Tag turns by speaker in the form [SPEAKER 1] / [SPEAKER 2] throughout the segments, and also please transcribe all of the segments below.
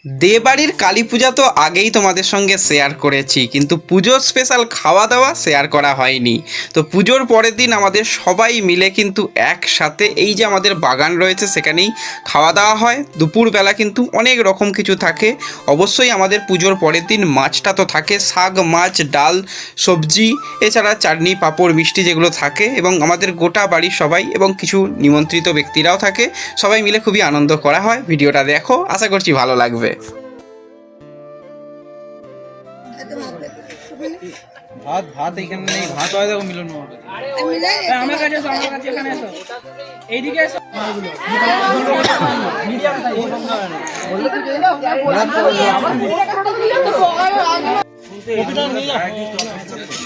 [SPEAKER 1] দেবাড়ির কালী পূজা তো আগেই তোমাদের সঙ্গে শেয়ার করেছি, কিন্তু পুজোর স্পেশাল খাওয়া দাওয়া শেয়ার করা হয়নি। তো পুজোর পরের দিন আমাদের সবাই মিলে কিন্তু একসাথে এই যে আমাদের বাগান রয়েছে সেখানেই খাওয়া দাওয়া হয়। দুপুরবেলা কিন্তু অনেক রকম কিছু থাকে। অবশ্যই আমাদের পুজোর পরের দিন মাছটা তো থাকে, শাক মাছ ডাল সবজি, এছাড়া চাটনি পাঁপড় মিষ্টি যেগুলো থাকে, এবং আমাদের গোটা বাড়ির সবাই এবং কিছু নিমন্ত্রিত ব্যক্তিরাও থাকে। সবাই মিলে খুবই আনন্দ করা হয়। ভিডিওটা দেখো, আশা করছি ভালো লাগবে।
[SPEAKER 2] ভাত ভাত এখানে নেই, ভাত হয় দেখো মিলন আমার কাছে এসো, আমার কাছে এখানে এসো, এইদিকে এসো।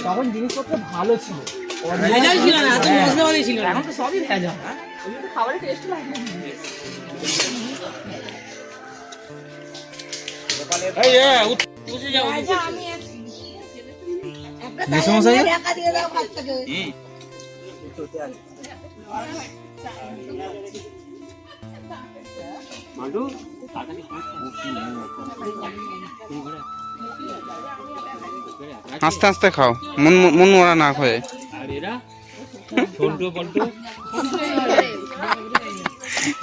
[SPEAKER 2] তখন জিনিসপত্র ভালো ছিল, ভেজাল ছিল না, এত মশলাপাতি ছিল না, এখন তো সবই ভেজাল। খাবারের টেস্ট লাগে। এই এ উঠে যাও, আমি একটা সমস্যা টাকা দিয়ে দাও বাচ্চাকে। মান্টু
[SPEAKER 1] আস্তে আস্তে খাও, মন মন ওরা না খায়।
[SPEAKER 2] আর এরা ছোট পল্টু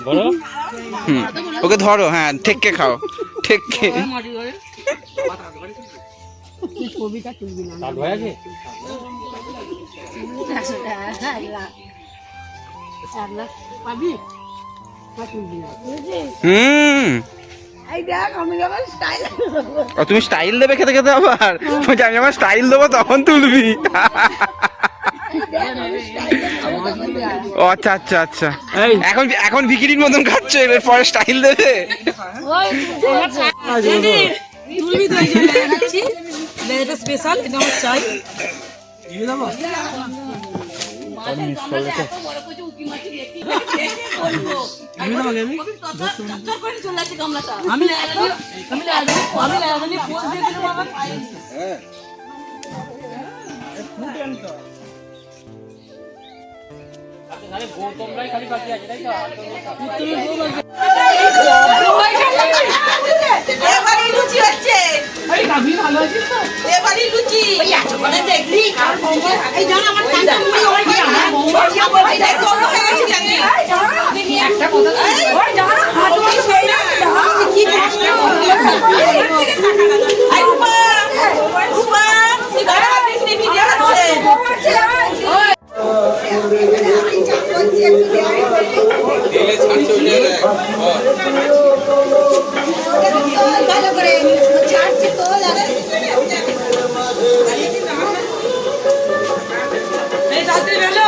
[SPEAKER 2] বড়
[SPEAKER 1] ওকে ধরো, হ্যাঁ ঠেককে খাও, ঠেককে।
[SPEAKER 2] ছবিটা তুলবি না, তার ভয় আছে। পাবি
[SPEAKER 1] তুমি স্টাইল দেবে খেতে খেতে, আবার আমি আমার স্টাইল দেবো তখন তুলবি। ও আচ্ছা আচ্ছা আচ্ছা, এখন এখন বিক্রির মতন খাচ্ছে, এর পরে স্টাইল দেবে।
[SPEAKER 3] তুলবি তো, এটা স্পেশাল, এটা আমার চাই।
[SPEAKER 2] তোমরাই খালি বাকি আছে, তাই তো?
[SPEAKER 4] এবারে লুচি হচ্ছে,
[SPEAKER 2] আরে কাবি ভালো আছিস তো?
[SPEAKER 4] এবারে লুচি ওই এত করে দেখলি আর বৌমা এই জানা আমার কাছে ওই আমার বৌমা এই দেখ তোর হয়ে গেছে জানি একটা কথা ওই জানা হাত ধরে সেই না কি কষ্ট আই রূপা রূপা সিগারা দেখনি ভিডিও আছে
[SPEAKER 1] তেলে ছাড়ছে ওই জায়গায়।
[SPEAKER 4] ভালো করে ছাড়ছে তো লাগাই এই রাতে বেলো